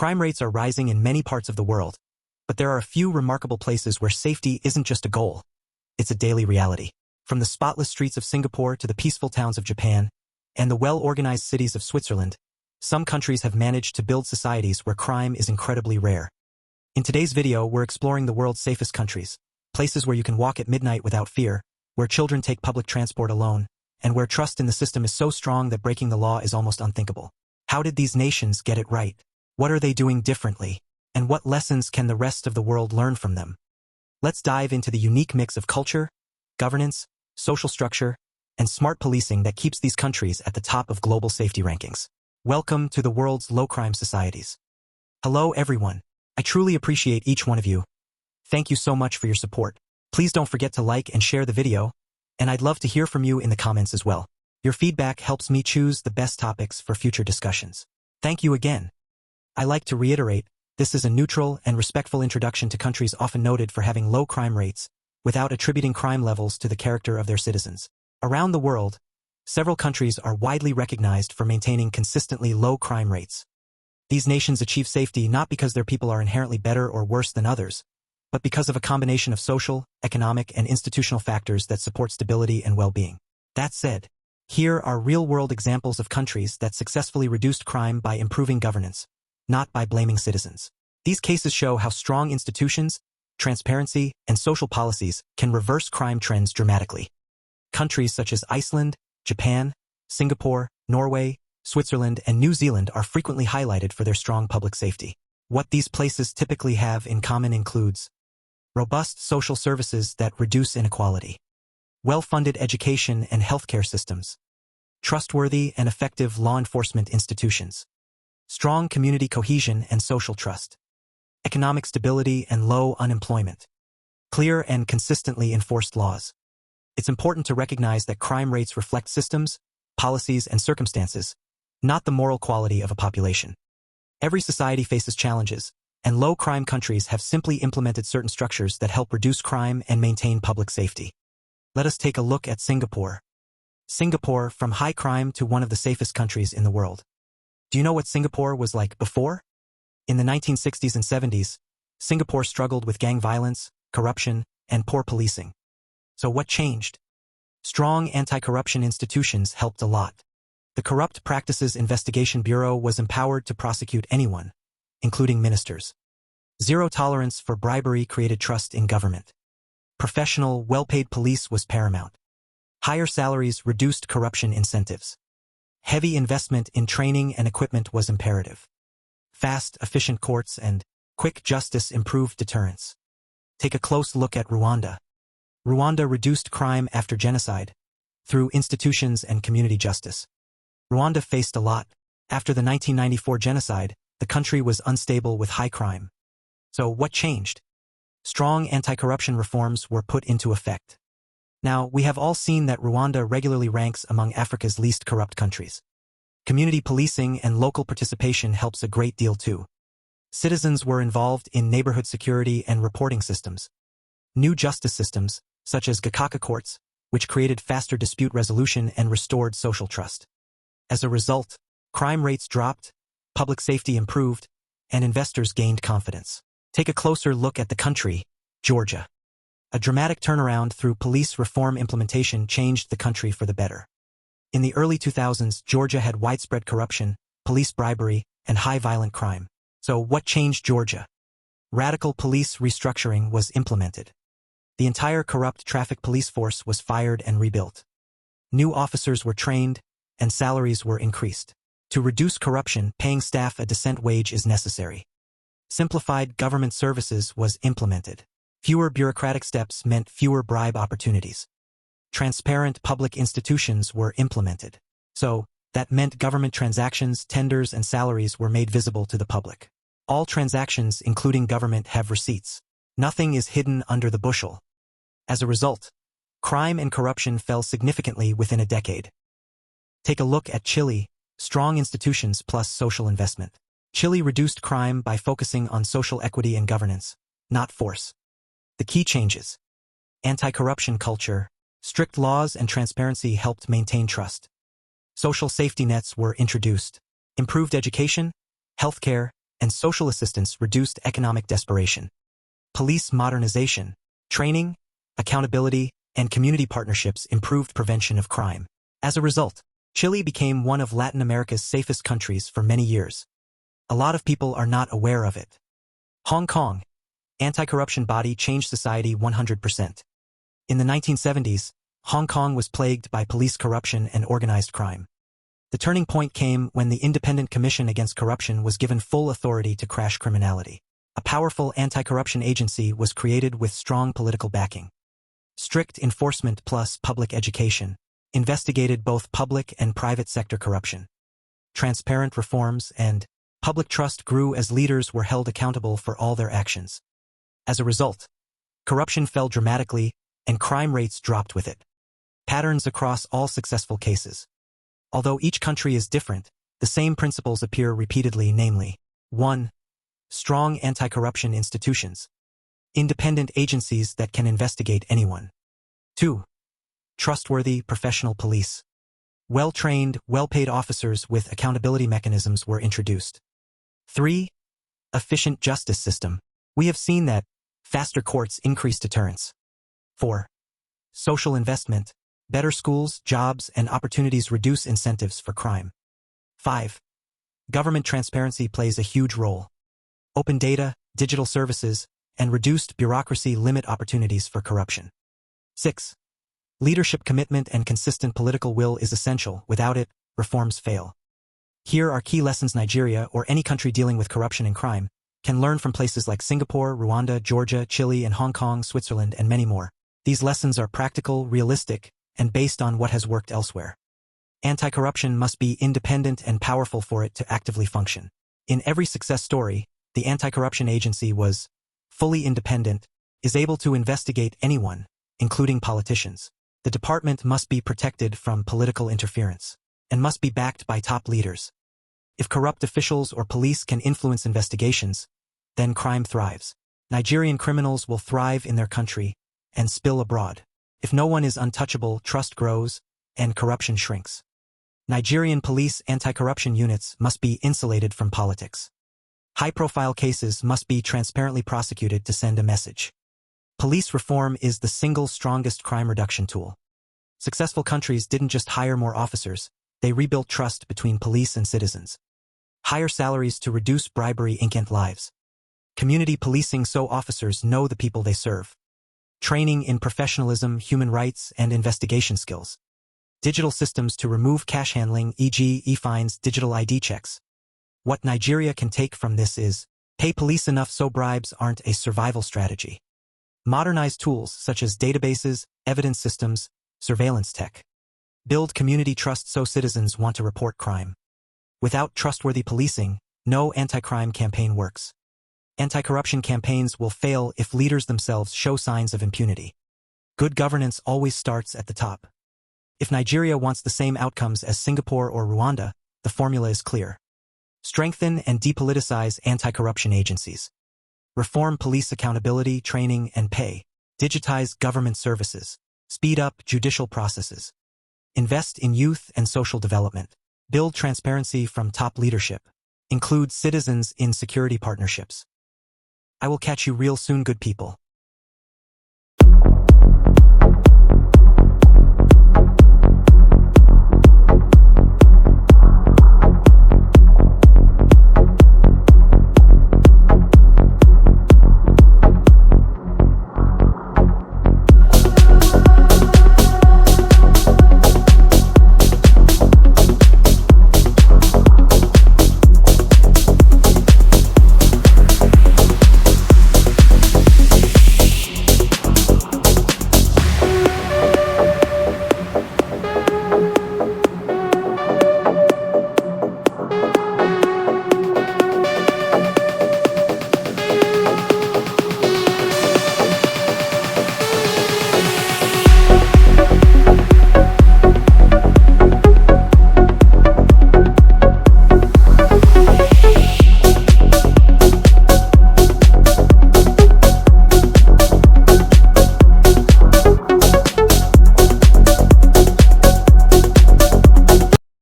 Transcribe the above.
Crime rates are rising in many parts of the world, but there are a few remarkable places where safety isn't just a goal, it's a daily reality. From the spotless streets of Singapore to the peaceful towns of Japan, and the well-organized cities of Switzerland, some countries have managed to build societies where crime is incredibly rare. In today's video, we're exploring the world's safest countries, places where you can walk at midnight without fear, where children take public transport alone, and where trust in the system is so strong that breaking the law is almost unthinkable. How did these nations get it right? What are they doing differently? And what lessons can the rest of the world learn from them? Let's dive into the unique mix of culture, governance, social structure, and smart policing that keeps these countries at the top of global safety rankings. Welcome to the world's low-crime societies. Hello, everyone. I truly appreciate each one of you. Thank you so much for your support. Please don't forget to like and share the video, and I'd love to hear from you in the comments as well. Your feedback helps me choose the best topics for future discussions. Thank you again. I like to reiterate, this is a neutral and respectful introduction to countries often noted for having low crime rates, without attributing crime levels to the character of their citizens. Around the world, several countries are widely recognized for maintaining consistently low crime rates. These nations achieve safety not because their people are inherently better or worse than others, but because of a combination of social, economic, and institutional factors that support stability and well-being. That said, here are real-world examples of countries that successfully reduced crime by improving governance, not by blaming citizens. These cases show how strong institutions, transparency, and social policies can reverse crime trends dramatically. Countries such as Iceland, Japan, Singapore, Norway, Switzerland, and New Zealand are frequently highlighted for their strong public safety. What these places typically have in common includes robust social services that reduce inequality, well-funded education and healthcare systems, trustworthy and effective law enforcement institutions, strong community cohesion and social trust, economic stability and low unemployment, clear and consistently enforced laws. It's important to recognize that crime rates reflect systems, policies, and circumstances, not the moral quality of a population. Every society faces challenges, and low-crime countries have simply implemented certain structures that help reduce crime and maintain public safety. Let us take a look at Singapore. Singapore, from high crime to one of the safest countries in the world. Do you know what Singapore was like before? In the 1960s and 70s, Singapore struggled with gang violence, corruption, and poor policing. So what changed? Strong anti-corruption institutions helped a lot. The Corrupt Practices Investigation Bureau was empowered to prosecute anyone, including ministers. Zero tolerance for bribery created trust in government. Professional, well-paid police was paramount. Higher salaries reduced corruption incentives. Heavy investment in training and equipment was imperative. Fast, efficient courts and quick justice improved deterrence. Take a close look at Rwanda. Rwanda reduced crime after genocide through institutions and community justice. Rwanda faced a lot. After the 1994 genocide, the country was unstable with high crime. So what changed? Strong anti-corruption reforms were put into effect. Now, we have all seen that Rwanda regularly ranks among Africa's least corrupt countries. Community policing and local participation helps a great deal too. Citizens were involved in neighborhood security and reporting systems. New justice systems, such as Gakaka courts, which created faster dispute resolution and restored social trust. As a result, crime rates dropped, public safety improved, and investors gained confidence. Take a closer look at the country, Georgia. A dramatic turnaround through police reform implementation changed the country for the better. In the early 2000s, Georgia had widespread corruption, police bribery, and high violent crime. So what changed Georgia? Radical police restructuring was implemented. The entire corrupt traffic police force was fired and rebuilt. New officers were trained, and salaries were increased. To reduce corruption, paying staff a decent wage is necessary. Simplified government services was implemented. Fewer bureaucratic steps meant fewer bribe opportunities. Transparent public institutions were implemented. So, that meant government transactions, tenders, and salaries were made visible to the public. All transactions, including government, have receipts. Nothing is hidden under the bushel. As a result, crime and corruption fell significantly within a decade. Take a look at Chile, strong institutions plus social investment. Chile reduced crime by focusing on social equity and governance, not force. The key changes: anti-corruption culture, strict laws and transparency helped maintain trust. Social safety nets were introduced. Improved education, healthcare, and social assistance reduced economic desperation. Police modernization, training, accountability, and community partnerships improved prevention of crime. As a result, Chile became one of Latin America's safest countries for many years. A lot of people are not aware of it. Hong Kong, anti-corruption body changed society 100%. In the 1970s, Hong Kong was plagued by police corruption and organized crime. The turning point came when the Independent Commission Against Corruption was given full authority to crash criminality. A powerful anti-corruption agency was created with strong political backing. Strict enforcement plus public education investigated both public and private sector corruption. Transparent reforms and public trust grew as leaders were held accountable for all their actions. As a result, corruption fell dramatically and crime rates dropped with it. Patterns across all successful cases. Although each country is different, the same principles appear repeatedly, namely: 1. Strong anti-corruption institutions. Independent agencies that can investigate anyone. 2. Trustworthy professional police. Well-trained, well-paid officers with accountability mechanisms were introduced. 3. Efficient justice system. We have seen that faster courts increase deterrence. 4. Social investment. Better schools, jobs, and opportunities reduce incentives for crime. 5. Government transparency plays a huge role. Open data, digital services, and reduced bureaucracy limit opportunities for corruption. 6. Leadership commitment and consistent political will is essential. Without it, reforms fail. Here are key lessons Nigeria, or any country dealing with corruption and crime, can learn from places like Singapore, Rwanda, Georgia, Chile, and Hong Kong, Switzerland, and many more. These lessons are practical, realistic, and based on what has worked elsewhere. Anti-corruption must be independent and powerful for it to actively function. In every success story, the anti-corruption agency was fully independent, is able to investigate anyone, including politicians. The department must be protected from political interference, and must be backed by top leaders. If corrupt officials or police can influence investigations, then crime thrives. Nigerian criminals will thrive in their country and spill abroad. If no one is untouchable, trust grows, and corruption shrinks. Nigerian police anti-corruption units must be insulated from politics. High-profile cases must be transparently prosecuted to send a message. Police reform is the single strongest crime reduction tool. Successful countries didn't just hire more officers, they rebuilt trust between police and citizens. Higher salaries to reduce bribery end lives. Community policing so officers know the people they serve. Training in professionalism, human rights, and investigation skills. Digital systems to remove cash handling, e.g. e-fines, digital ID checks. What Nigeria can take from this is, pay police enough so bribes aren't a survival strategy. Modernize tools such as databases, evidence systems, surveillance tech. Build community trust so citizens want to report crime. Without trustworthy policing, no anti-crime campaign works. Anti-corruption campaigns will fail if leaders themselves show signs of impunity. Good governance always starts at the top. If Nigeria wants the same outcomes as Singapore or Rwanda, the formula is clear. Strengthen and depoliticize anti-corruption agencies. Reform police accountability, training, and pay. Digitize government services. Speed up judicial processes. Invest in youth and social development. Build transparency from top leadership. Include citizens in security partnerships. I will catch you real soon, good people.